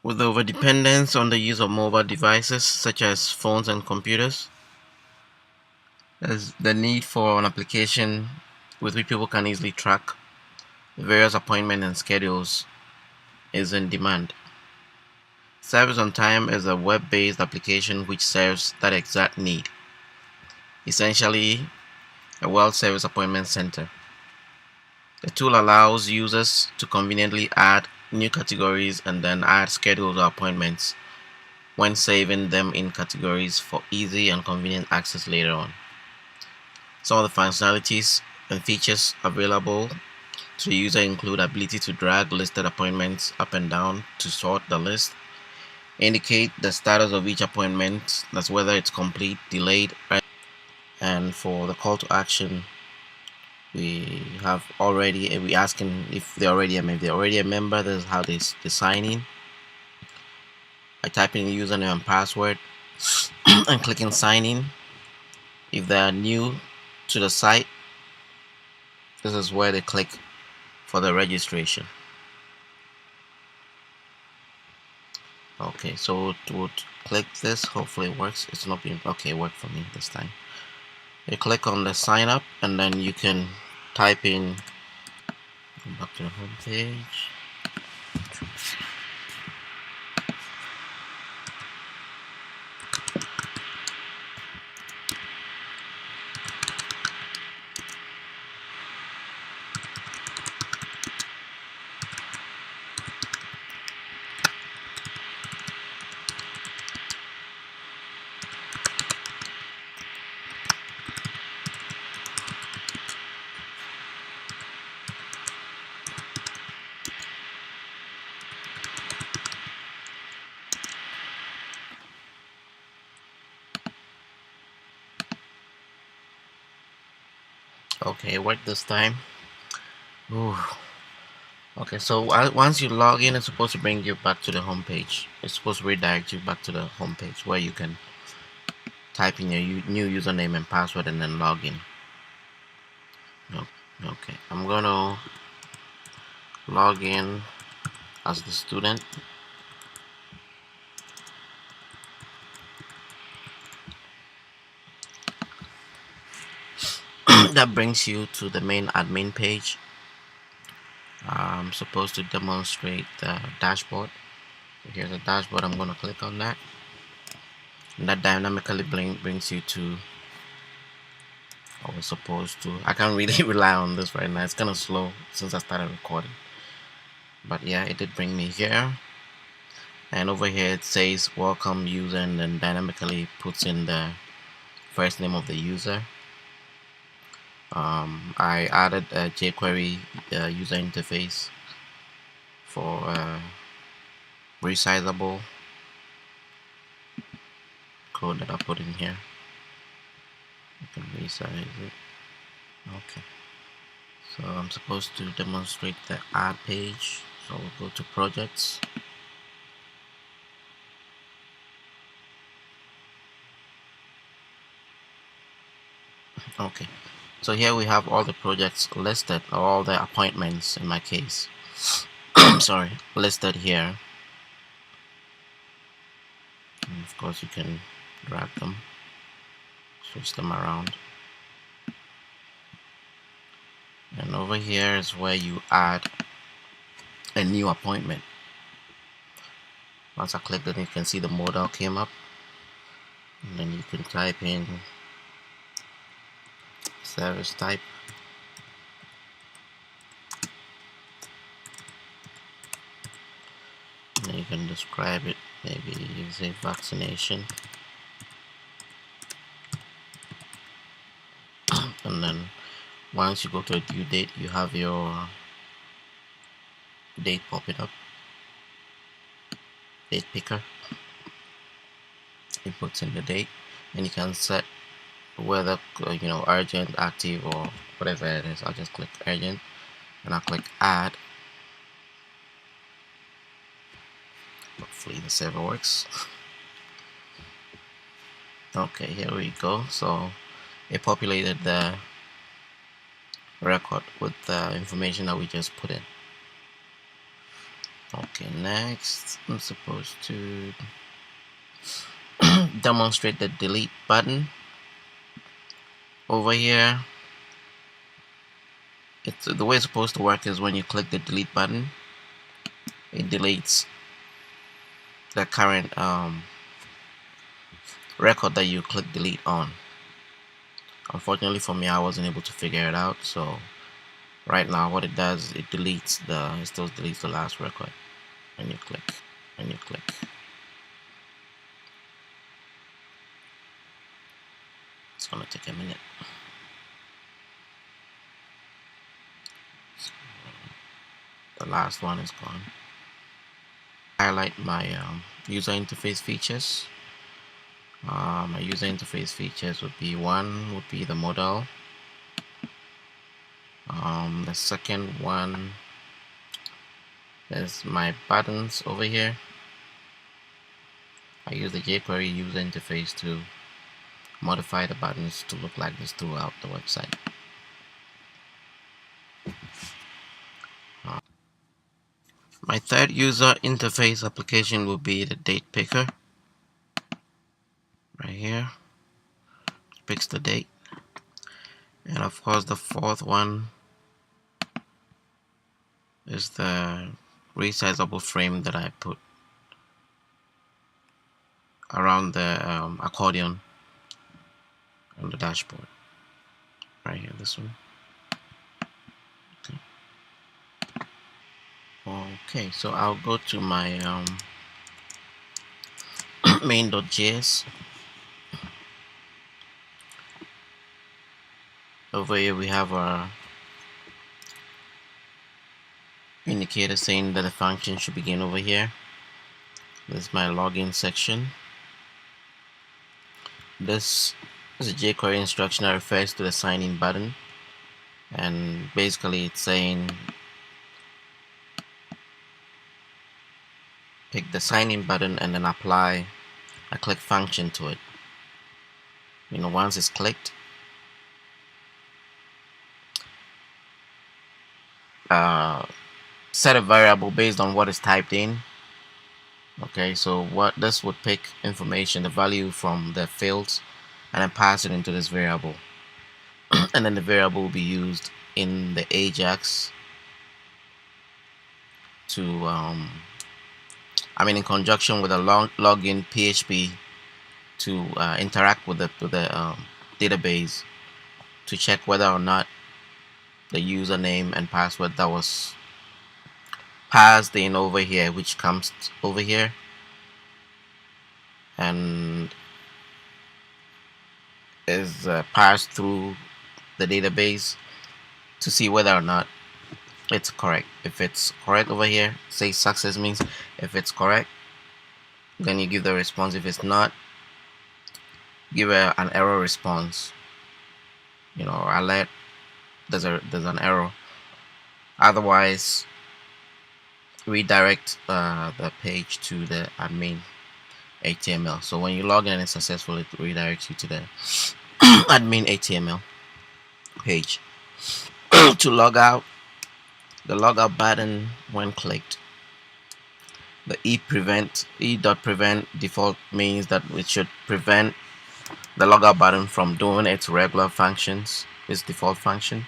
With the overdependence on the use of mobile devices such as phones and computers, there's the need for an application with which people can easily track various appointments and schedules is in demand. Service on Time is a web-based application which serves that exact need. Essentially, a well-service appointment center. The tool allows users to conveniently add new categories and then add scheduled appointments when saving them in categories for easy and convenient access later on. Some of the functionalities and features available to the user include ability to drag listed appointments up and down to sort the list, indicate the status of each appointment, that's whether it's complete, delayed, and for the call to action, we asking if they're already a member. This is how they sign in. I type in username and password and clicking sign in. If they are new to the site, this is where they click for the registration. Okay, so to click this, hopefully it works. It's not being okay. It worked for me this time. You click on the sign up, and then you can type in. Go back to the home page. Okay, it worked this time. Ooh. Okay, so once you log in, it's supposed to bring you back to the home page. It's supposed to redirect you back to the home page where you can type in your new username and password and then log in. Okay, I'm gonna log in as the student. That brings you to the main admin page. I'm supposed to demonstrate the dashboard. Here's a dashboard. I'm gonna click on that, and that dynamically brings you to. I was supposed to. I can't really rely on this right now. It's kind of slow since I started recording. But yeah, it did bring me here. And over here it says welcome user, and then dynamically puts in the first name of the user. I added a jQuery user interface for resizable code that I put in here. You can resize it. Okay. So I'm supposed to demonstrate the add page. So we'll go to projects. Okay. So here we have all the projects listed, all the appointments in my case. Sorry, listed here. And of course, you can drag them, switch them around. And over here is where you add a new appointment. Once I click it, you can see the modal came up, and then you can type in service type. And then you can describe it, maybe use a vaccination. And then once you go to a due date, you have your date popping up, date picker. It puts in the date, and you can set whether urgent, active, or whatever it is. I'll just click urgent, and I'll click add. Hopefully the server works. Okay, here we go. So it populated the record with the information that we just put in. Okay, next I'm supposed to demonstrate the delete button. Over here, the way it's supposed to work is when you click the delete button, it deletes the current record that you click delete on. Unfortunately for me, I wasn't able to figure it out, so right now what it does is it still deletes the last record when you click. It's gonna take a minute. The last one is gone. Highlight my user interface features. My user interface features would be the model. The second one is my buttons over here. I use the jQuery user interface to modify the buttons to look like this throughout the website. My third user interface application will be the date picker. Right here, it picks the date. And of course the fourth one is the resizable frame that I put around the accordion on the dashboard. Right here, this one. Okay, so I'll go to my main.js. Over here we have our indicator saying that the function should begin over here. This is my login section. This is a jQuery instruction that refers to the sign in button, and basically it's saying pick the sign in button and then apply a click function to it. Once it's clicked, set a variable based on what is typed in. Okay, so what this would pick information, the value from the fields, and then pass it into this variable. And then the variable will be used in the Ajax to in conjunction with a login PHP to interact with the database to check whether or not the username and password that was passed in over here, which comes over here, and is passed through the database to see whether or not it's correct. If it's correct over here, say success means if it's correct, then you give the response. If it's not, give an error response. Alert, there's an error. Otherwise, redirect the page to the admin HTML. So when you log in and it's successful, it redirects you to the admin HTML page. To log out, the logout button when clicked, the e.prevent default means that it should prevent the logout button from doing its regular functions, its default function,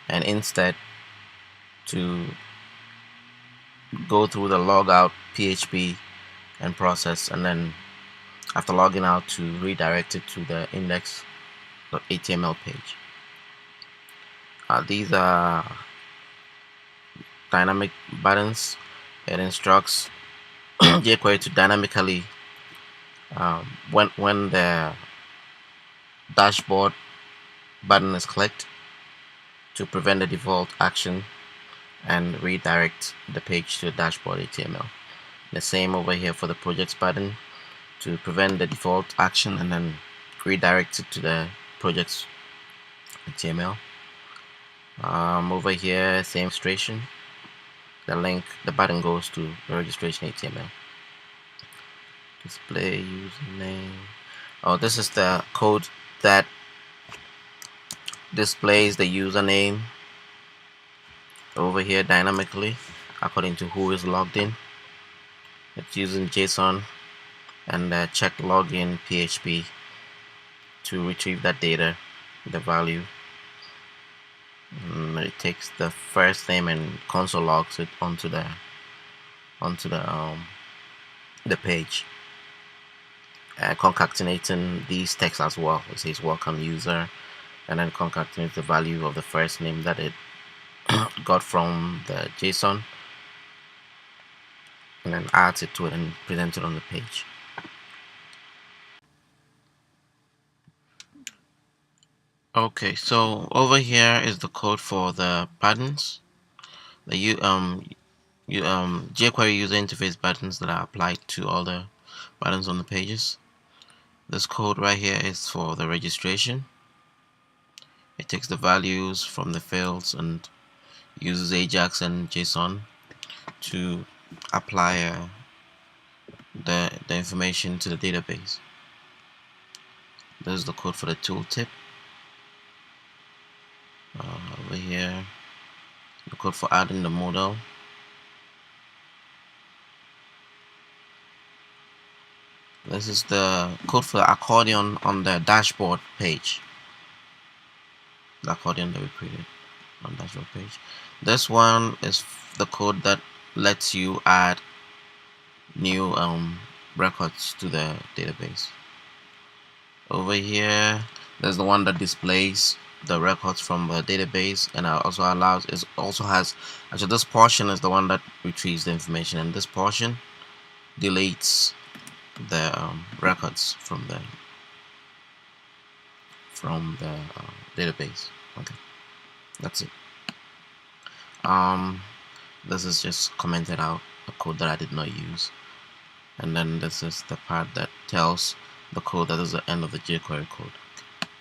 and instead to go through the logout PHP and process, and then after logging out to redirect it to the index.html page. These are dynamic buttons. It instructs jQuery to dynamically when the dashboard button is clicked, to prevent the default action and redirect the page to the dashboard HTML. The same over here for the projects button, to prevent the default action and then redirect it to the projects HTML. Over here, same illustration. The button goes to the registration HTML. Display username. Oh, this is the code that displays the username over here dynamically. according to who is logged in. It's using JSON and check login PHP to retrieve that data, the value. It takes the first name and console logs it onto the page, concatenating these texts as well. It says welcome user, and then concatenates the value of the first name that it got from the JSON, and then adds it to it and presents it on the page. Okay, so over here is the code for the buttons. The jQuery user interface buttons that are applied to all the buttons on the pages. This code right here is for the registration. It takes the values from the fields and uses Ajax and JSON to apply the information to the database. This is the code for the tooltip. Over here, the code for adding the model. This is the code for the accordion on the dashboard page. The accordion that we created on the dashboard page. This one is the code that lets you add new records to the database. Over here, there's the one that displays the records from the database, and also allows, it also has, actually this portion is the one that retrieves the information, and this portion deletes the records from the database. Okay, that's it. This is just commented out a code that I did not use, and then this is the part that tells the code that is the end of the jQuery code.